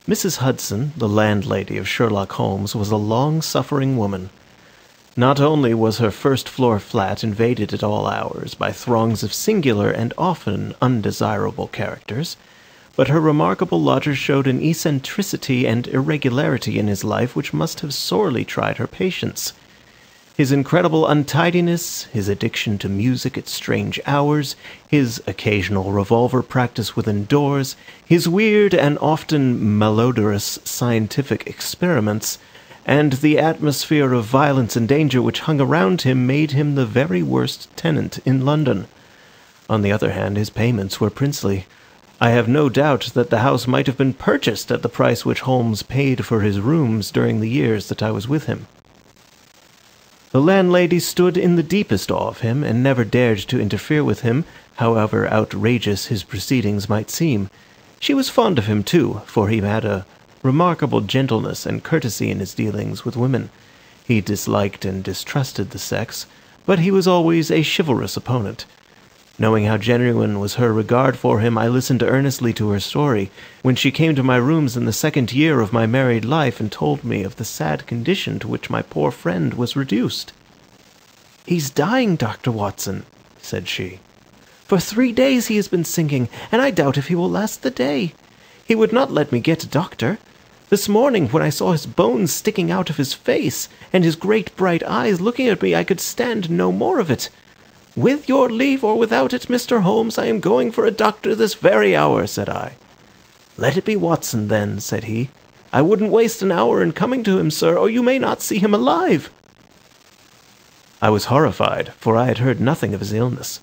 Mrs. Hudson, the landlady of Sherlock Holmes, was a long-suffering woman. Not only was her first-floor flat invaded at all hours by throngs of singular and often undesirable characters, but her remarkable lodger showed an eccentricity and irregularity in his life which must have sorely tried her patience. His incredible untidiness, his addiction to music at strange hours, his occasional revolver practice within doors, his weird and often malodorous scientific experiments, and the atmosphere of violence and danger which hung around him made him the very worst tenant in London. On the other hand, his payments were princely. I have no doubt that the house might have been purchased at the price which Holmes paid for his rooms during the years that I was with him. The landlady stood in the deepest awe of him, and never dared to interfere with him, however outrageous his proceedings might seem. She was fond of him, too, for he had a remarkable gentleness and courtesy in his dealings with women. He disliked and distrusted the sex, but he was always a chivalrous opponent. Knowing how genuine was her regard for him, I listened earnestly to her story, when she came to my rooms in the second year of my married life and told me of the sad condition to which my poor friend was reduced. "He's dying, Dr. Watson," said she. "For 3 days he has been sinking, and I doubt if he will last the day. He would not let me get a doctor. This morning, when I saw his bones sticking out of his face, and his great bright eyes looking at me, I could stand no more of it. 'With your leave or without it, Mr. Holmes, I am going for a doctor this very hour,' said I. 'Let it be Watson, then,' said he. 'I wouldn't waste an hour in coming to him, sir, or you may not see him alive.' I was horrified, for I had heard nothing of his illness.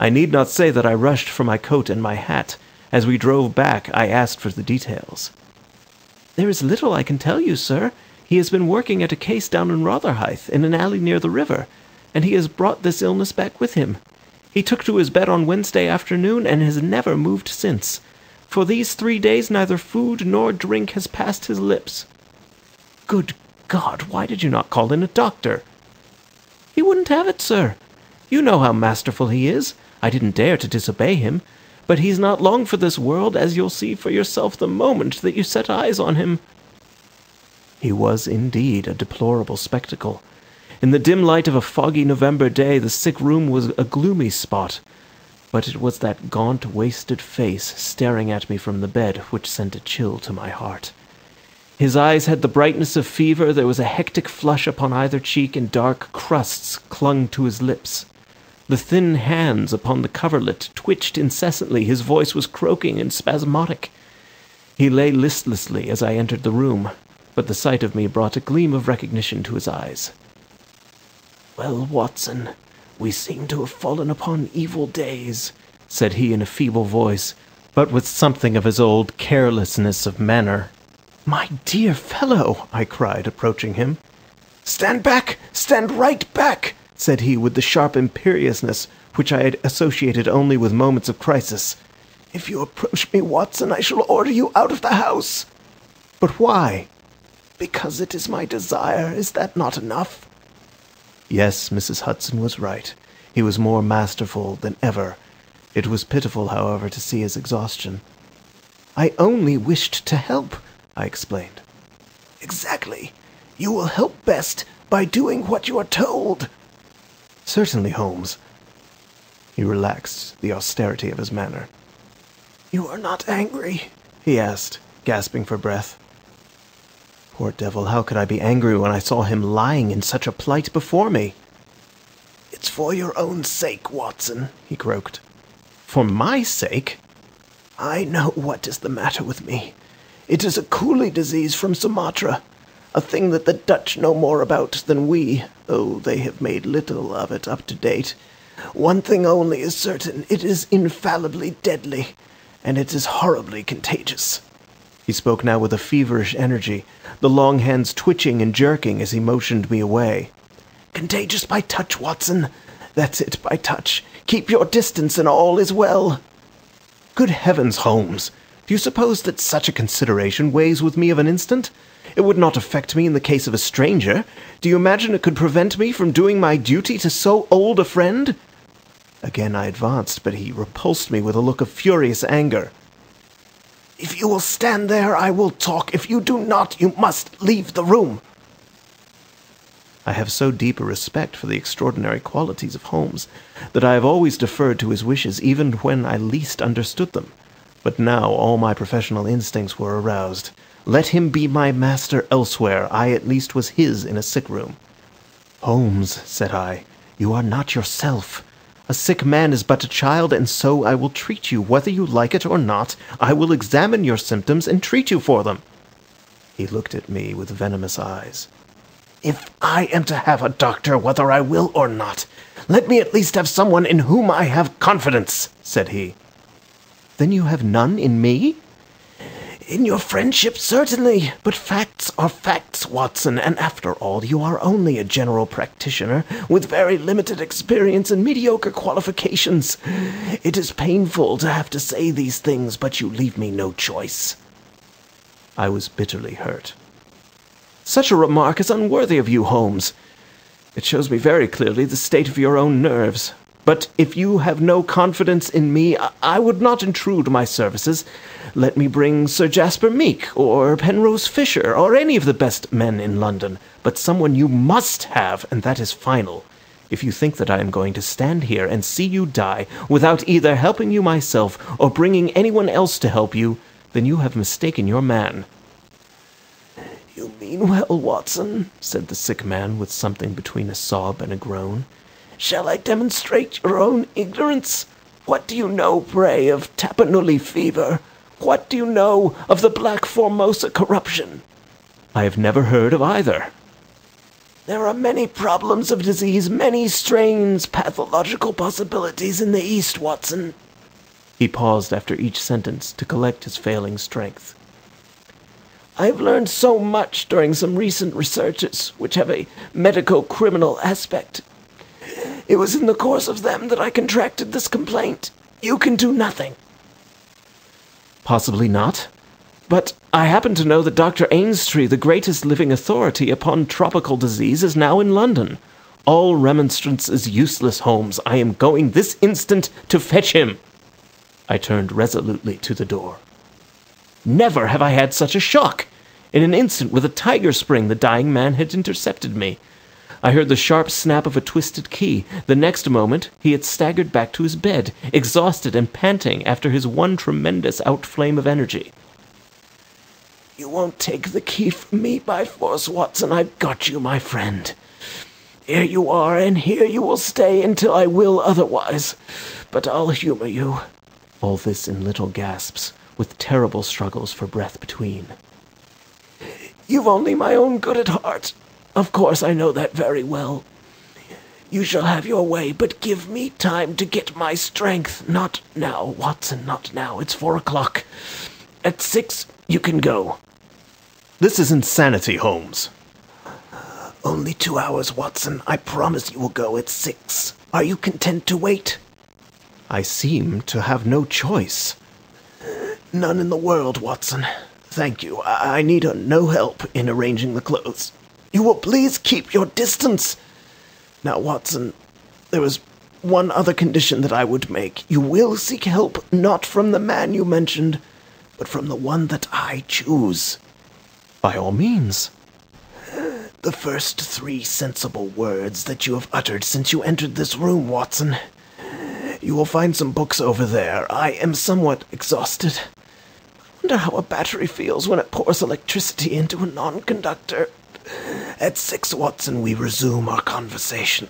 I need not say that I rushed for my coat and my hat. As we drove back, I asked for the details. 'There is little I can tell you, sir. He has been working at a case down in Rotherhithe, in an alley near the river, and he has brought this illness back with him. He took to his bed on Wednesday afternoon and has never moved since. For these 3 days neither food nor drink has passed his lips.' 'Good God, why did you not call in a doctor?' 'He wouldn't have it, sir. You know how masterful he is. I didn't dare to disobey him. But he's not long for this world, as you'll see for yourself the moment that you set eyes on him.' He was indeed a deplorable spectacle. In the dim light of a foggy November day, the sick room was a gloomy spot, but it was that gaunt, wasted face staring at me from the bed which sent a chill to my heart. His eyes had the brightness of fever, there was a hectic flush upon either cheek, and dark crusts clung to his lips. The thin hands upon the coverlet twitched incessantly, his voice was croaking and spasmodic. He lay listlessly as I entered the room, but the sight of me brought a gleam of recognition to his eyes. 'Well, Watson, we seem to have fallen upon evil days,' said he in a feeble voice, but with something of his old carelessness of manner. 'My dear fellow!' I cried, approaching him. 'Stand back! Stand right back!' said he with the sharp imperiousness which I had associated only with moments of crisis. 'If you approach me, Watson, I shall order you out of the house.' 'But why?' 'Because it is my desire. Is that not enough?' Yes, Mrs. Hudson was right. He was more masterful than ever. It was pitiful, however, to see his exhaustion. 'I only wished to help,' I explained. 'Exactly. You will help best by doing what you are told.' 'Certainly, Holmes.' He relaxed the austerity of his manner. 'You are not angry?' he asked, gasping for breath. Poor devil, how could I be angry when I saw him lying in such a plight before me? 'It's for your own sake, Watson,' he croaked. 'For my sake?' 'I know what is the matter with me. It is a coolie disease from Sumatra, a thing that the Dutch know more about than we, though they have made little of it up to date. One thing only is certain, it is infallibly deadly, and it is horribly contagious.' He spoke now with a feverish energy, the long hands twitching and jerking as he motioned me away. 'Contagious by touch, Watson. That's it, by touch. Keep your distance and all is well.' 'Good heavens, Holmes! Do you suppose that such a consideration weighs with me of an instant? It would not affect me in the case of a stranger. Do you imagine it could prevent me from doing my duty to so old a friend?' Again I advanced, but he repulsed me with a look of furious anger. If you will stand there, I will talk. If you do not, you must leave the room." I have so deep a respect for the extraordinary qualities of Holmes that I have always deferred to his wishes even when I least understood them. But now all my professional instincts were aroused. Let him be my master elsewhere. I at least was his in a sick room. "Holmes," said I, "you are not yourself. A sick man is but a child, and so I will treat you, whether you like it or not. I will examine your symptoms and treat you for them." He looked at me with venomous eyes. "If I am to have a doctor, whether I will or not, let me at least have someone in whom I have confidence," said he. "Then you have none in me?" "In your friendship, certainly. But facts are facts, Watson, and after all, you are only a general practitioner with very limited experience and mediocre qualifications. It is painful to have to say these things, but you leave me no choice." I was bitterly hurt. "Such a remark is unworthy of you, Holmes. It shows me very clearly the state of your own nerves. But if you have no confidence in me, I would not intrude my services. Let me bring Sir Jasper Meek, or Penrose Fisher, or any of the best men in London. But someone you must have, and that is final. If you think that I am going to stand here and see you die without either helping you myself or bringing anyone else to help you, then you have mistaken your man." "You mean well, Watson," said the sick man with something between a sob and a groan. "Shall I demonstrate your own ignorance? What do you know, pray, of Tapanuli fever? What do you know of the Black Formosa corruption?" "I have never heard of either." "There are many problems of disease, many strange pathological possibilities in the East, Watson." He paused after each sentence to collect his failing strength. "I have learned so much during some recent researches which have a medico-criminal aspect. It was in the course of them that I contracted this complaint. You can do nothing." "Possibly not. But I happen to know that Dr. Ainstree, the greatest living authority upon tropical disease, is now in London. All remonstrance is useless, Holmes. I am going this instant to fetch him." I turned resolutely to the door. Never have I had such a shock. In an instant, with a tiger spring, the dying man had intercepted me. I heard the sharp snap of a twisted key. The next moment he had staggered back to his bed, exhausted and panting after his one tremendous outflame of energy. "You won't take the key from me by force, Watson. I've got you, my friend. Here you are, and here you will stay until I will otherwise. But I'll humor you." All this in little gasps, with terrible struggles for breath between. "You've only my own good at heart. Of course, I know that very well. You shall have your way, but give me time to get my strength. Not now, Watson, not now. It's 4 o'clock. At 6, you can go." "This is insanity, Holmes." "Only 2 hours, Watson. I promise you will go at 6. Are you content to wait?" "I seem to have no choice." "None in the world, Watson. Thank you. I need no help in arranging the clothes. You will please keep your distance. Now, Watson, there is one other condition that I would make. You will seek help not from the man you mentioned, but from the one that I choose." "By all means." "The first 3 sensible words that you have uttered since you entered this room, Watson. You will find some books over there. I am somewhat exhausted. I wonder how a battery feels when it pours electricity into a non-conductor. At 6, Watson, we resume our conversation."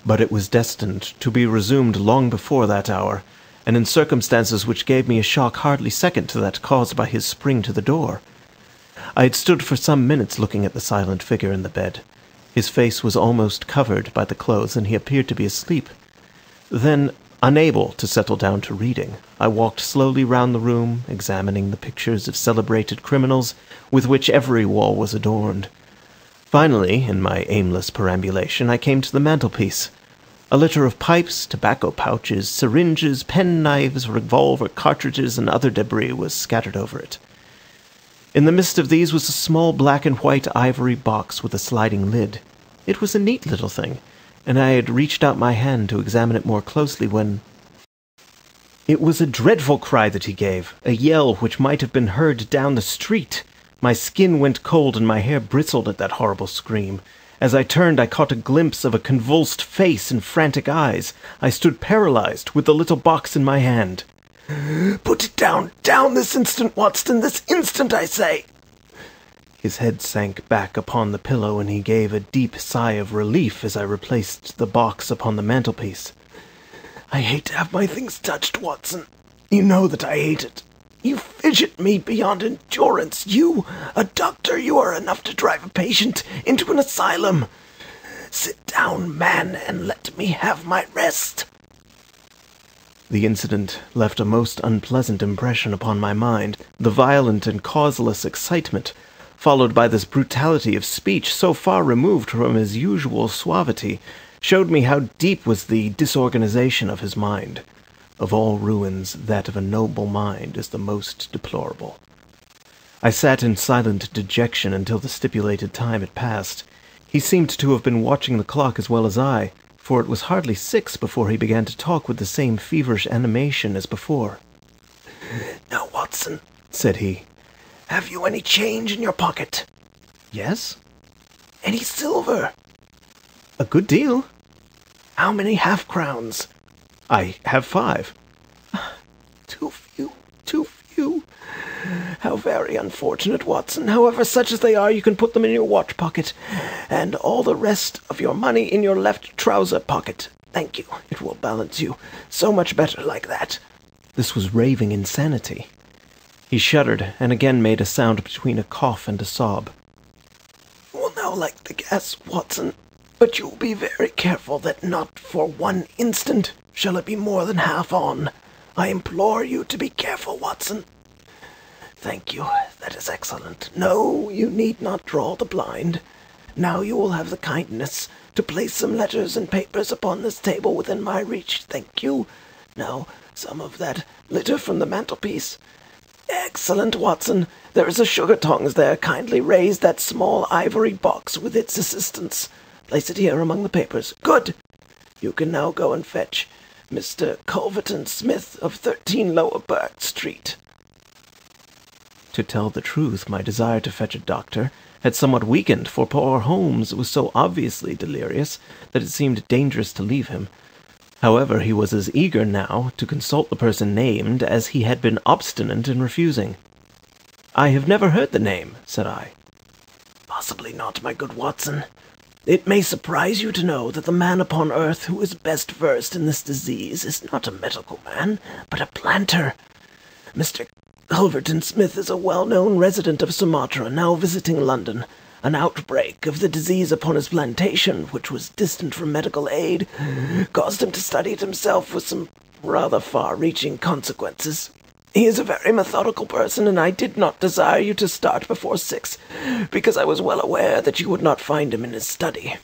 But it was destined to be resumed long before that hour, and in circumstances which gave me a shock hardly second to that caused by his spring to the door. I had stood for some minutes looking at the silent figure in the bed. His face was almost covered by the clothes, and he appeared to be asleep. Then, unable to settle down to reading, I walked slowly round the room, examining the pictures of celebrated criminals with which every wall was adorned. Finally, in my aimless perambulation, I came to the mantelpiece. A litter of pipes, tobacco pouches, syringes, penknives, revolver cartridges, and other debris was scattered over it. In the midst of these was a small black and white ivory box with a sliding lid. It was a neat little thing, and I had reached out my hand to examine it more closely when It was a dreadful cry that he gave, a yell which might have been heard down the street. My skin went cold and my hair bristled at that horrible scream. As I turned, I caught a glimpse of a convulsed face and frantic eyes. I stood paralyzed, with the little box in my hand. "Put it down! Down this instant, Watson! This instant, I say!" His head sank back upon the pillow, and he gave a deep sigh of relief as I replaced the box upon the mantelpiece. "I hate to have my things touched, Watson. You know that I hate it. You fidget me beyond endurance. You, a doctor, you are enough to drive a patient into an asylum. Sit down, man, and let me have my rest." The incident left a most unpleasant impression upon my mind. The violent and causeless excitement, followed by this brutality of speech so far removed from his usual suavity, showed me how deep was the disorganization of his mind. Of all ruins, that of a noble mind is the most deplorable. I sat in silent dejection until the stipulated time had passed. He seemed to have been watching the clock as well as I, for it was hardly 6 before he began to talk with the same feverish animation as before. "Now, Watson," said he, "have you any change in your pocket?" "Yes." "Any silver?" "A good deal." "How many half-crowns?" "I have 5. "Too few, too few. How very unfortunate, Watson. However, such as they are, you can put them in your watch pocket, and all the rest of your money in your left trouser pocket. Thank you. It will balance you so much better like that." This was raving insanity. He shuddered, and again made a sound between a cough and a sob. "You will now like the gas, Watson, but you will be very careful that not for one instant shall it be more than half on. I implore you to be careful, Watson." "Thank you. That is excellent. No, you need not draw the blind. Now you will have the kindness to place some letters and papers upon this table within my reach. Thank you. Now, some of that litter from the mantelpiece. Excellent, Watson. There is a sugar tongs there. Kindly raise that small ivory box with its assistance. Place it here among the papers. Good! You can now go and fetch Mr. Culverton Smith of 13 Lower Burke Street." To tell the truth, my desire to fetch a doctor had somewhat weakened, for poor Holmes was so obviously delirious that it seemed dangerous to leave him. However, he was as eager now to consult the person named as he had been obstinate in refusing. "I have never heard the name," said I. "Possibly not, my good Watson. It may surprise you to know that the man upon earth who is best versed in this disease is not a medical man, but a planter. Mr. Culverton Smith is a well-known resident of Sumatra, now visiting London. An outbreak of the disease upon his plantation, which was distant from medical aid, caused him to study it himself with some rather far-reaching consequences. He is a very methodical person, and I did not desire you to start before 6, because I was well aware that you would not find him in his study.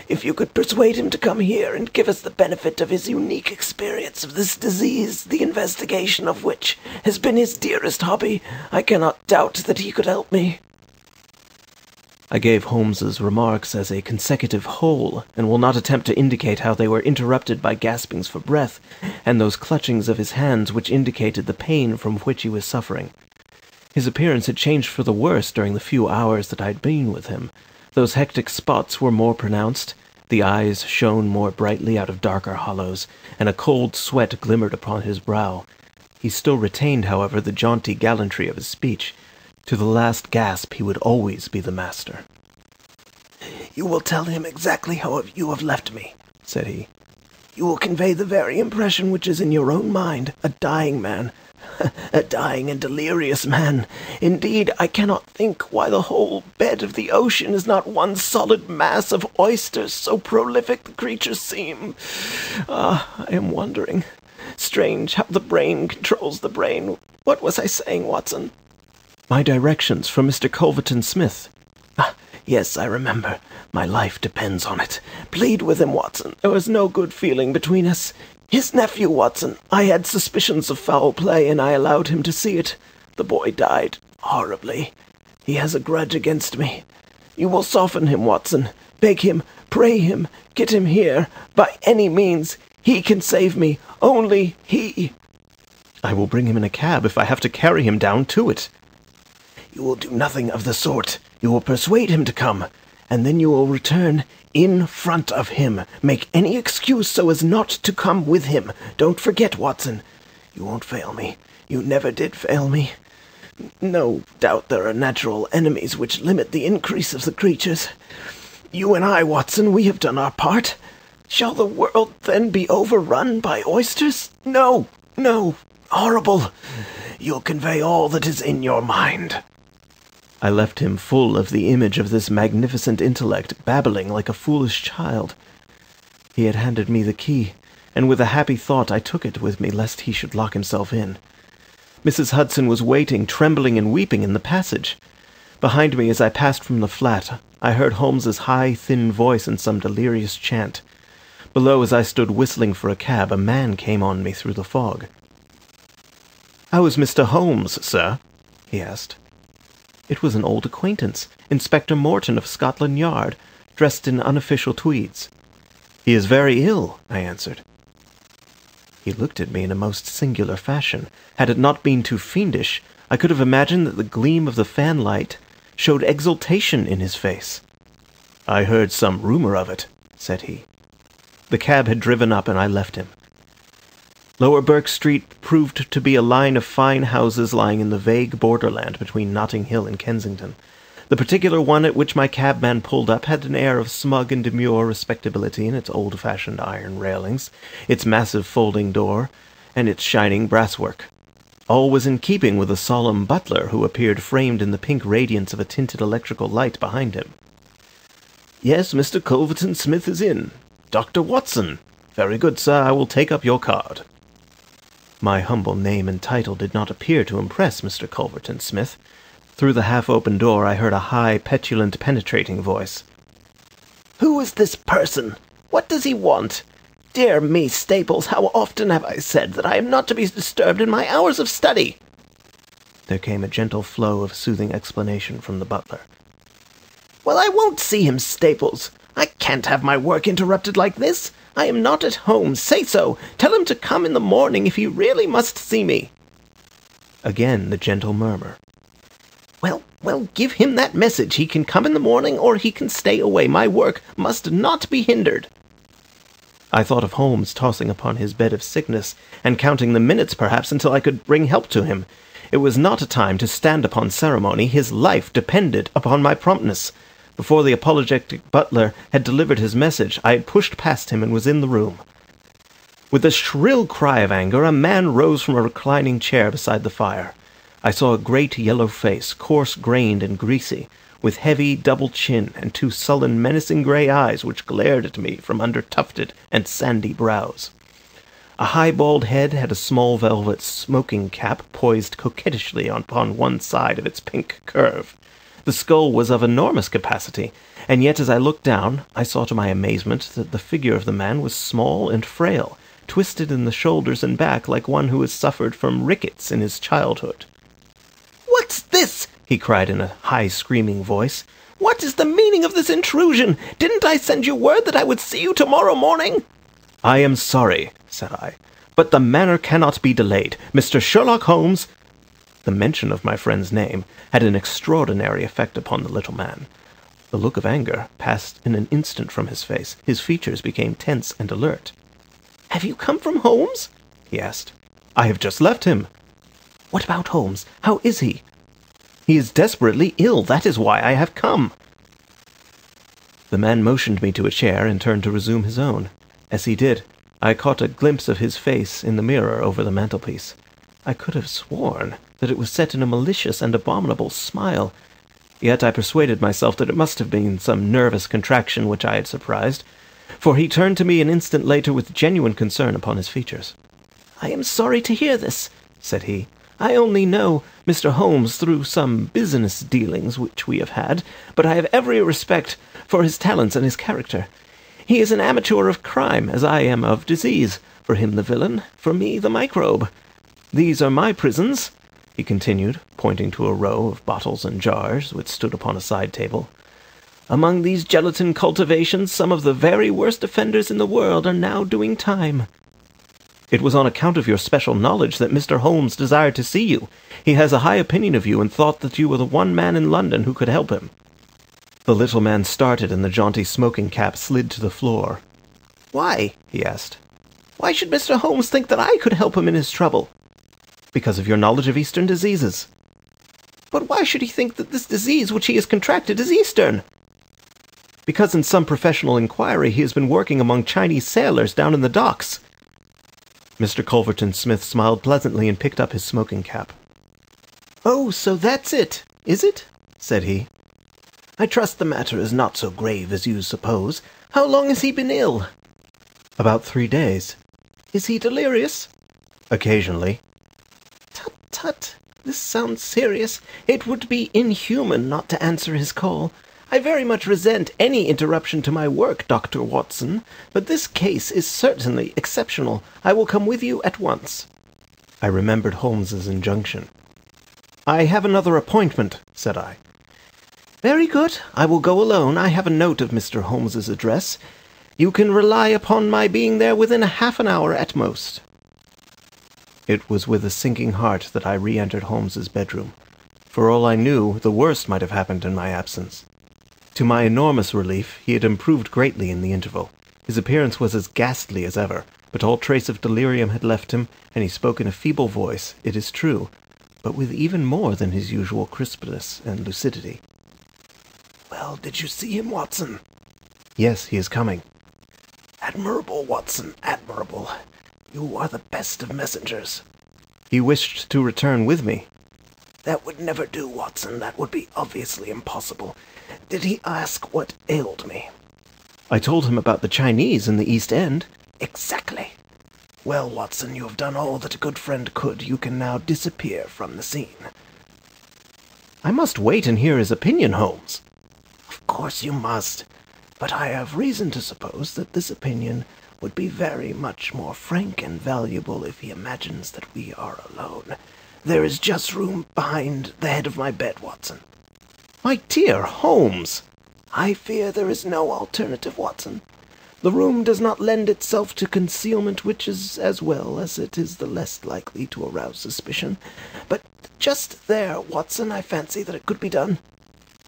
If you could persuade him to come here and give us the benefit of his unique experience of this disease, the investigation of which has been his dearest hobby, I cannot doubt that he could help me." I gave Holmes's remarks as a consecutive whole, and will not attempt to indicate how they were interrupted by gaspings for breath, and those clutchings of his hands which indicated the pain from which he was suffering. His appearance had changed for the worse during the few hours that I had been with him. Those hectic spots were more pronounced, the eyes shone more brightly out of darker hollows, and a cold sweat glimmered upon his brow. He still retained, however, the jaunty gallantry of his speech. To the last gasp he would always be the master. "You will tell him exactly how you have left me," said he. "You will convey the very impression which is in your own mind. A dying man. A dying and delirious man. Indeed, I cannot think why the whole bed of the ocean is not one solid mass of oysters, so prolific the creatures seem. Ah, I am wondering. Strange how the brain controls the brain. What was I saying, Watson?" "My directions from Mr. Culverton Smith." "Ah, yes, I remember. My life depends on it. Plead with him, Watson. There was no good feeling between us. His nephew, Watson. I had suspicions of foul play, and I allowed him to see it. The boy died horribly. He has a grudge against me. You will soften him, Watson. Beg him, pray him, get him here. By any means. He can save me. Only he." I will bring him in a cab if I have to carry him down to it." "You will do nothing of the sort. You will persuade him to come, and then you will return in front of him. Make any excuse so as not to come with him. Don't forget, Watson. You won't fail me. You never did fail me. No doubt there are natural enemies which limit the increase of the creatures. You and I, Watson, we have done our part. Shall the world then be overrun by oysters? No, no, horrible. You'll convey all that is in your mind." I left him full of the image of this magnificent intellect, babbling like a foolish child. He had handed me the key, and with a happy thought I took it with me lest he should lock himself in. Mrs. Hudson was waiting, trembling and weeping, in the passage. Behind me, as I passed from the flat, I heard Holmes's high, thin voice in some delirious chant. Below, as I stood whistling for a cab, a man came on me through the fog. "How is Mr. Holmes, sir?" he asked. It was an old acquaintance, Inspector Morton of Scotland Yard, dressed in unofficial tweeds. "He is very ill," I answered. He looked at me in a most singular fashion. Had it not been too fiendish, I could have imagined that the gleam of the fanlight showed exultation in his face. "I heard some rumour of it," said he. The cab had driven up, and I left him. Lower Burke Street proved to be a line of fine houses lying in the vague borderland between Notting Hill and Kensington. The particular one at which my cabman pulled up had an air of smug and demure respectability in its old-fashioned iron railings, its massive folding door, and its shining brasswork. All was in keeping with a solemn butler who appeared framed in the pink radiance of a tinted electrical light behind him. "Yes, Mr. Culverton Smith is in. Dr. Watson. Very good, sir. I will take up your card." My humble name and title did not appear to impress Mr. Culverton Smith. Through the half-open door I heard a high, petulant, penetrating voice. "Who is this person? What does he want? Dear me, Staples, how often have I said that I am not to be disturbed in my hours of study?" There came a gentle flow of soothing explanation from the butler. "Well, I won't see him, Staples. I can't have my work interrupted like this. I am not at home. Say so. Tell him to come in the morning if he really must see me." Again the gentle murmur. Well, give him that message. He can come in the morning or he can stay away. My work must not be hindered." I thought of Holmes tossing upon his bed of sickness, and counting the minutes perhaps until I could bring help to him. It was not a time to stand upon ceremony. His life depended upon my promptness. Before the apologetic butler had delivered his message, I had pushed past him and was in the room. With a shrill cry of anger, a man rose from a reclining chair beside the fire. I saw a great yellow face, coarse-grained and greasy, with heavy double chin and two sullen, menacing grey eyes which glared at me from under tufted and sandy brows. A high bald head had a small velvet smoking cap poised coquettishly upon one side of its pink curve. The skull was of enormous capacity, and yet as I looked down, I saw to my amazement that the figure of the man was small and frail, twisted in the shoulders and back like one who has suffered from rickets in his childhood. "What's this?" he cried in a high, screaming voice. "What is the meaning of this intrusion? Didn't I send you word that I would see you tomorrow morning?" "I am sorry," said I, "but the matter cannot be delayed. Mr. Sherlock Holmes—" The mention of my friend's name had an extraordinary effect upon the little man. The look of anger passed in an instant from his face. His features became tense and alert. "Have you come from Holmes?" he asked. "I have just left him." "What about Holmes? How is he?" "He is desperately ill. That is why I have come." The man motioned me to a chair and turned to resume his own. As he did, I caught a glimpse of his face in the mirror over the mantelpiece. I could have sworn that it was set in a malicious and abominable smile, yet I persuaded myself that it must have been some nervous contraction which I had surprised, for he turned to me an instant later with genuine concern upon his features. "I am sorry to hear this," said he. "I only know Mr. Holmes through some business dealings which we have had, but I have every respect for his talents and his character. He is an amateur of crime, as I am of disease. For him the villain, for me the microbe. These are my prisons," he continued, pointing to a row of bottles and jars which stood upon a side table. "Among these gelatin cultivations, some of the very worst offenders in the world are now doing time." It was on account of your special knowledge that Mr. Holmes desired to see you. He has a high opinion of you and thought that you were the one man in London who could help him." The little man started and the jaunty smoking cap slid to the floor. "Why?" he asked. "Why should Mr. Holmes think that I could help him in his trouble?" "Because of your knowledge of Eastern diseases." "But why should he think that this disease which he has contracted is Eastern?" "Because in some professional inquiry he has been working among Chinese sailors down in the docks." Mr. Culverton Smith smiled pleasantly and picked up his smoking cap. "Oh, so that's it, is it?" said he. "I trust the matter is not so grave as you suppose. How long has he been ill?" "About 3 days." "Is he delirious?" "Occasionally." "Tut, tut. This sounds serious. It would be inhuman not to answer his call. I very much resent any interruption to my work, Dr. Watson, but this case is certainly exceptional. I will come with you at once." I remembered Holmes's injunction. "I have another appointment," said I. "Very good. I will go alone. I have a note of Mr. Holmes's address. You can rely upon my being there within half an hour at most." It was with a sinking heart that I re-entered Holmes's bedroom. For all I knew, the worst might have happened in my absence. To my enormous relief, he had improved greatly in the interval. His appearance was as ghastly as ever, but all trace of delirium had left him, and he spoke in a feeble voice, it is true, but with even more than his usual crispness and lucidity. "Well, did you see him, Watson?" "Yes, he is coming." "Admirable, Watson, admirable. You are the best of messengers." "He wished to return with me." "That would never do, Watson. That would be obviously impossible. Did he ask what ailed me?" "I told him about the Chinese in the East End." "Exactly. Well, Watson, you have done all that a good friend could. You can now disappear from the scene." "I must wait and hear his opinion, Holmes." "Of course you must. But I have reason to suppose that this opinion would be very much more frank and valuable if he imagines that we are alone. There is just room behind the head of my bed, Watson." "My dear Holmes!" "I fear there is no alternative, Watson. The room does not lend itself to concealment, which is as well, as it is the less likely to arouse suspicion. But just there, Watson, I fancy that it could be done."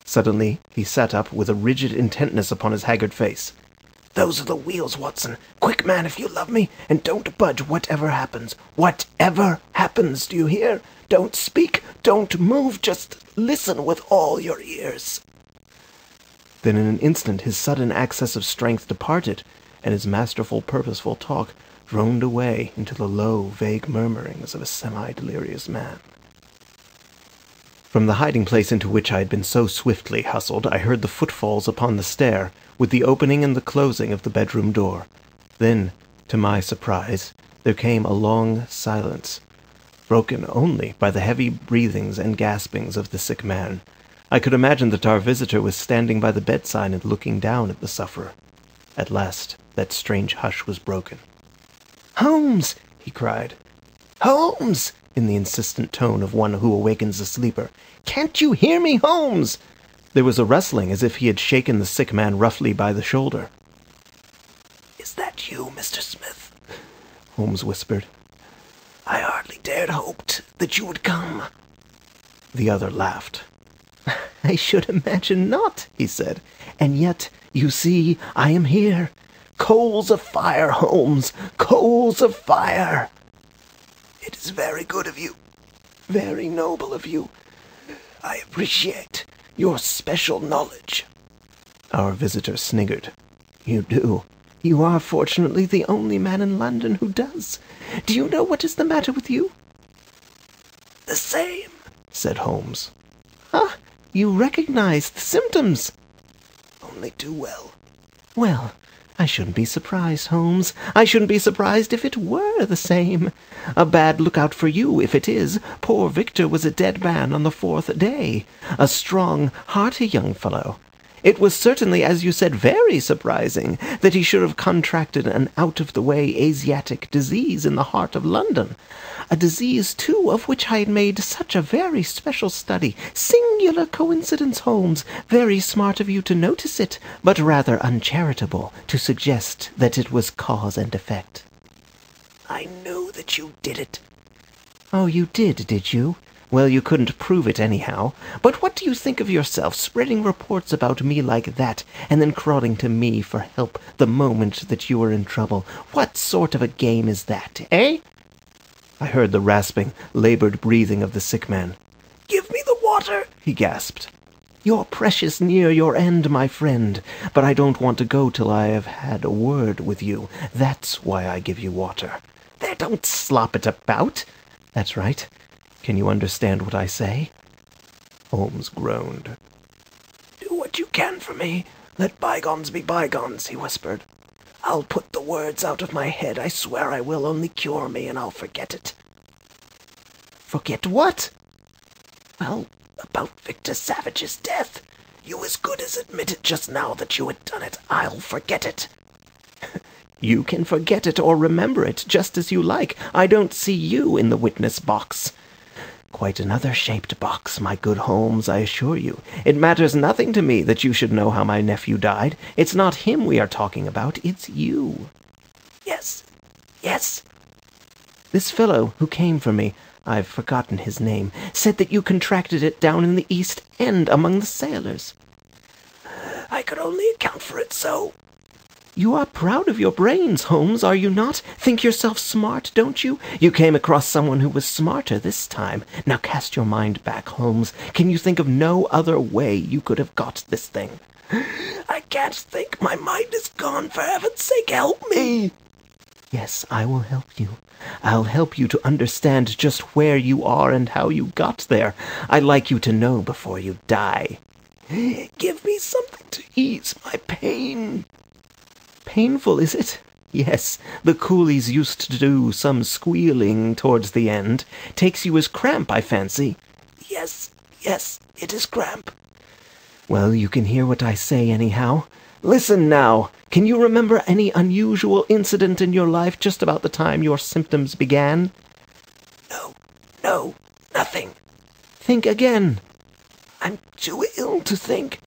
Suddenly he sat up with a rigid intentness upon his haggard face. "Those are the wheels, Watson. Quick, man, if you love me, and don't budge whatever happens. Whatever happens, do you hear? Don't speak, don't move, just listen with all your ears." Then in an instant his sudden access of strength departed, and his masterful, purposeful talk droned away into the low, vague murmurings of a semi-delirious man. From the hiding place into which I had been so swiftly hustled, I heard the footfalls upon the stair, with the opening and the closing of the bedroom door. Then, to my surprise, there came a long silence, broken only by the heavy breathings and gaspings of the sick man. I could imagine that our visitor was standing by the bedside and looking down at the sufferer. At last, that strange hush was broken. "Holmes!" he cried. "Holmes!" in the insistent tone of one who awakens a sleeper. "Can't you hear me, Holmes?" There was a rustling as if he had shaken the sick man roughly by the shoulder. "Is that you, Mr. Smith?" Holmes whispered. "I hardly dared hoped that you would come." The other laughed. "I should imagine not," he said. "And yet, you see, I am here. Coals of fire, Holmes, coals of fire. It is very good of you, very noble of you. I appreciate your special knowledge." Our visitor sniggered. "You do. You are fortunately the only man in London who does. Do you know what is the matter with you?" "The same," said Holmes. "Ah, you recognize the symptoms?" "Only too well." "Well, I shouldn't be surprised, Holmes. I shouldn't be surprised if it were the same. A bad lookout for you if it is. Poor Victor was a dead man on the 4th day. A strong, hearty young fellow. It was certainly, as you said, very surprising that he should have contracted an out-of-the-way Asiatic disease in the heart of London. A disease, too, of which I had made such a very special study. Singular coincidence, Holmes. Very smart of you to notice it, but rather uncharitable to suggest that it was cause and effect." I knew that you did it. Oh, you did you? Well, you couldn't prove it anyhow. But what do you think of yourself, spreading reports about me like that, and then crawling to me for help the moment that you were in trouble? What sort of a game is that, eh? I heard the rasping, laboured breathing of the sick man. Give me the water, he gasped. You're precious near your end, my friend, but I don't want to go till I have had a word with you. That's why I give you water. There, don't slop it about. That's right. Can you understand what I say? Holmes groaned. Do what you can for me. Let bygones be bygones, he whispered. I'll put the words out of my head. I swear I will. Only cure me and I'll forget it. Forget what? Well, about Victor Savage's death. You as good as admitted just now that you had done it. I'll forget it. You can forget it or remember it, just as you like. I don't see you in the witness box. Quite another shaped box, my good Holmes, I assure you. It matters nothing to me that you should know how my nephew died. It's not him we are talking about, it's you. Yes. This fellow who came for me, I've forgotten his name, said that you contracted it down in the East End among the sailors. I could only account for it so. You are proud of your brains, Holmes, are you not? Think yourself smart, don't you? You came across someone who was smarter this time. Now cast your mind back, Holmes. Can you think of no other way you could have got this thing? I can't think. My mind is gone. For heaven's sake, help me. Yes, I will help you. I'll help you to understand just where you are and how you got there. I'd like you to know before you die. Give me something to ease my pain. Painful, is it? Yes, the coolies used to do some squealing towards the end. Takes you as cramp, I fancy. Yes, it is cramp. Well, you can hear what I say anyhow. Listen now. Can you remember any unusual incident in your life just about the time your symptoms began? No, nothing. Think again. I'm too ill to think.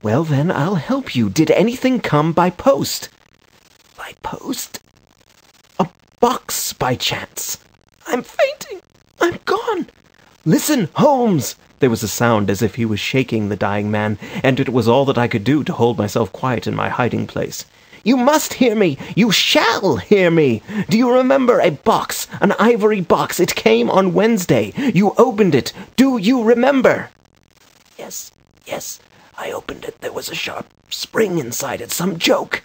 Well, then, I'll help you. Did anything come by post? By post? A box, by chance? I'm fainting. I'm gone. Listen, Holmes! There was a sound as if he was shaking the dying man, and it was all that I could do to hold myself quiet in my hiding place. You must hear me! You shall hear me! Do you remember a box, an ivory box? It came on Wednesday. You opened it. Do you remember? Yes. I opened it. There was a sharp spring inside it. Some joke.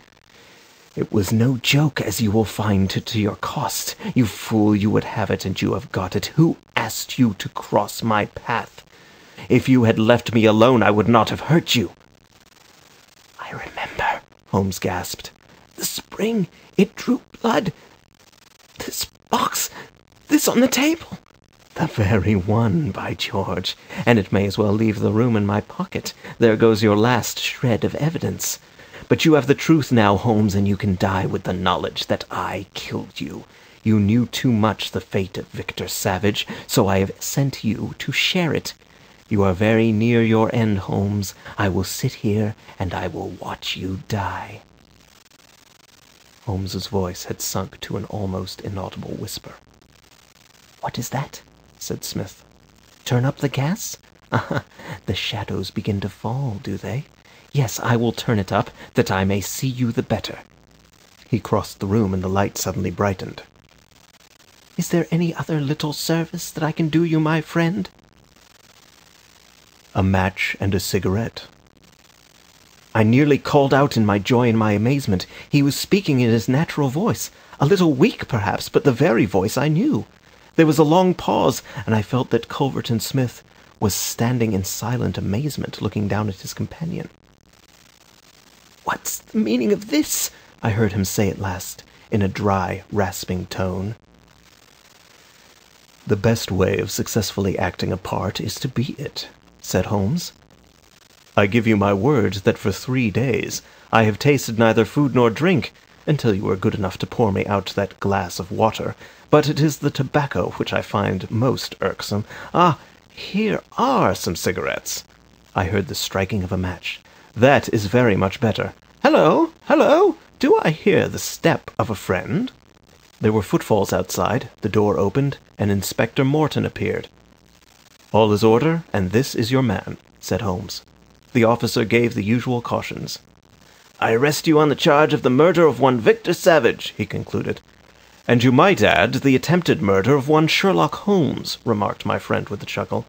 It was no joke, as you will find to your cost. You fool, you would have it, and you have got it. Who asked you to cross my path? If you had left me alone, I would not have hurt you. I remember, Holmes gasped. The spring, it drew blood. This box, this on the table. The very one, by George. And it may as well leave the room in my pocket. There goes your last shred of evidence. But you have the truth now, Holmes, and you can die with the knowledge that I killed you. You knew too much the fate of Victor Savage, so I have sent you to share it. You are very near your end, Holmes. I will sit here, and I will watch you die. Holmes's voice had sunk to an almost inaudible whisper. What is that? Said Smith. Turn up the gas? Ah, the shadows begin to fall, do they? Yes, I will turn it up, that I may see you the better. He crossed the room, and the light suddenly brightened. Is there any other little service that I can do you, my friend? A match and a cigarette. I nearly called out in my joy and my amazement. He was speaking in his natural voice, a little weak, perhaps, but the very voice I knew. There was a long pause, and I felt that Culverton Smith was standing in silent amazement, looking down at his companion. "What's the meaning of this?" I heard him say at last, in a dry, rasping tone. "The best way of successfully acting a part is to be it," said Holmes. "I give you my word that for 3 days I have tasted neither food nor drink, until you were good enough to pour me out that glass of water. But it is the tobacco which I find most irksome. Ah, here are some cigarettes." I heard the striking of a match. "That is very much better. Hello! Do I hear the step of a friend?" There were footfalls outside, the door opened, and Inspector Morton appeared. "All is order, and this is your man," said Holmes. The officer gave the usual cautions. "I arrest you on the charge of the murder of one Victor Savage," he concluded. "And you might add the attempted murder of one Sherlock Holmes," remarked my friend with a chuckle.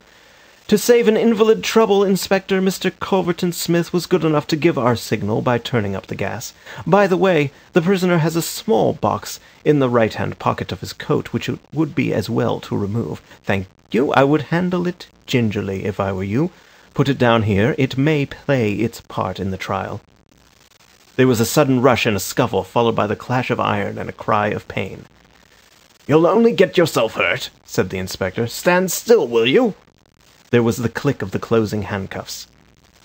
"To save an invalid trouble, Inspector, Mr. Culverton Smith was good enough to give our signal by turning up the gas. By the way, the prisoner has a small box in the right-hand pocket of his coat, which it would be as well to remove. Thank you, I would handle it gingerly if I were you. Put it down here. It may play its part in the trial." There was a sudden rush and a scuffle, followed by the clash of iron and a cry of pain. "You'll only get yourself hurt," said the inspector. "Stand still, will you?" There was the click of the closing handcuffs.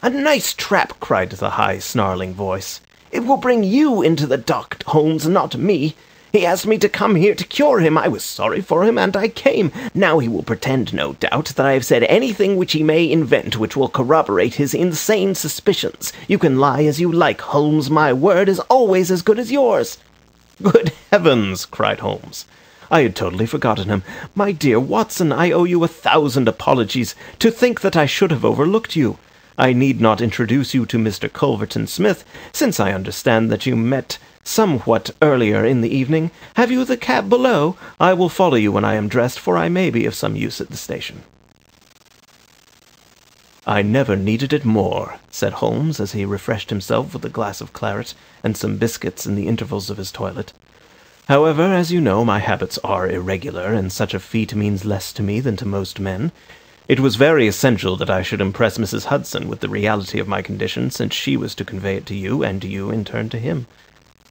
"A nice trap!" cried the high, snarling voice. "It will bring you into the dock, Holmes, not me. He asked me to come here to cure him. I was sorry for him, and I came. Now he will pretend, no doubt, that I have said anything which he may invent which will corroborate his insane suspicions. You can lie as you like, Holmes. My word is always as good as yours." "Good heavens!" cried Holmes. "I had totally forgotten him. My dear Watson, I owe you 1,000 apologies. To think that I should have overlooked you. I need not introduce you to Mr. Culverton Smith, since I understand that you met somewhat earlier in the evening. Have you the cab below? I will follow you when I am dressed, for I may be of some use at the station." "I never needed it more," said Holmes, as he refreshed himself with a glass of claret and some biscuits in the intervals of his toilet. "However, as you know, my habits are irregular, and such a feat means less to me than to most men. It was very essential that I should impress Mrs. Hudson with the reality of my condition, since she was to convey it to you, and you in turn to him.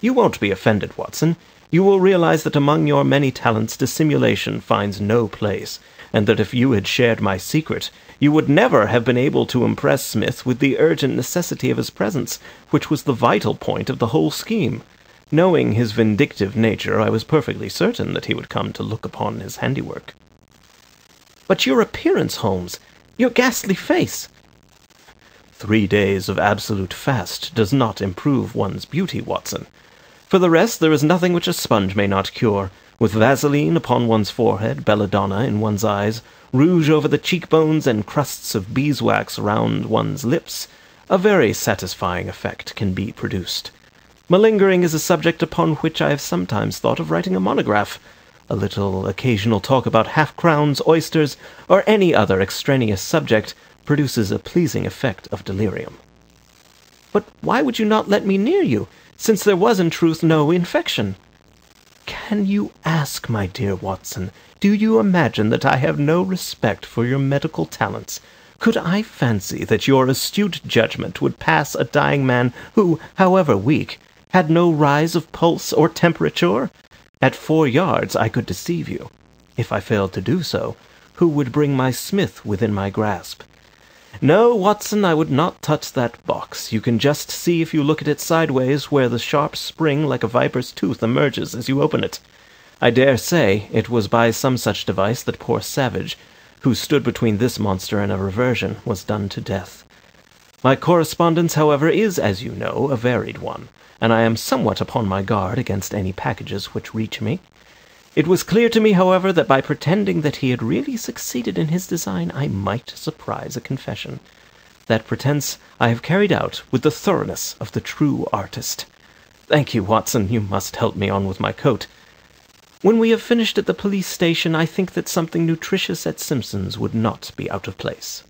You won't be offended, Watson. You will realize that among your many talents dissimulation finds no place, and that if you had shared my secret, you would never have been able to impress Smith with the urgent necessity of his presence, which was the vital point of the whole scheme. Knowing his vindictive nature, I was perfectly certain that he would come to look upon his handiwork." "But your appearance, Holmes, your ghastly face." 3 days of absolute fast does not improve one's beauty, Watson. For the rest, there is nothing which a sponge may not cure. With Vaseline upon one's forehead, belladonna in one's eyes, rouge over the cheekbones, and crusts of beeswax round one's lips, a very satisfying effect can be produced. Malingering is a subject upon which I have sometimes thought of writing a monograph. A little occasional talk about half-crowns, oysters, or any other extraneous subject produces a pleasing effect of delirium. "But why would you not let me near you, since there was in truth no infection?" "Can you ask, my dear Watson? Do you imagine that I have no respect for your medical talents? Could I fancy that your astute judgment would pass a dying man who, however weak, had no rise of pulse or temperature? At 4 yards I could deceive you. If I failed to do so, who would bring my Smith within my grasp? No, Watson, I would not touch that box. You can just see if you look at it sideways where the sharp spring like a viper's tooth emerges as you open it. I dare say it was by some such device that poor Savage, who stood between this monster and a reversion, was done to death. My correspondence, however, is, as you know, a varied one, and I am somewhat upon my guard against any packages which reach me. It was clear to me, however, that by pretending that he had really succeeded in his design, I might surprise a confession. That pretense I have carried out with the thoroughness of the true artist. Thank you, Watson. You must help me on with my coat. When we have finished at the police station, I think that something nutritious at Simpson's would not be out of place.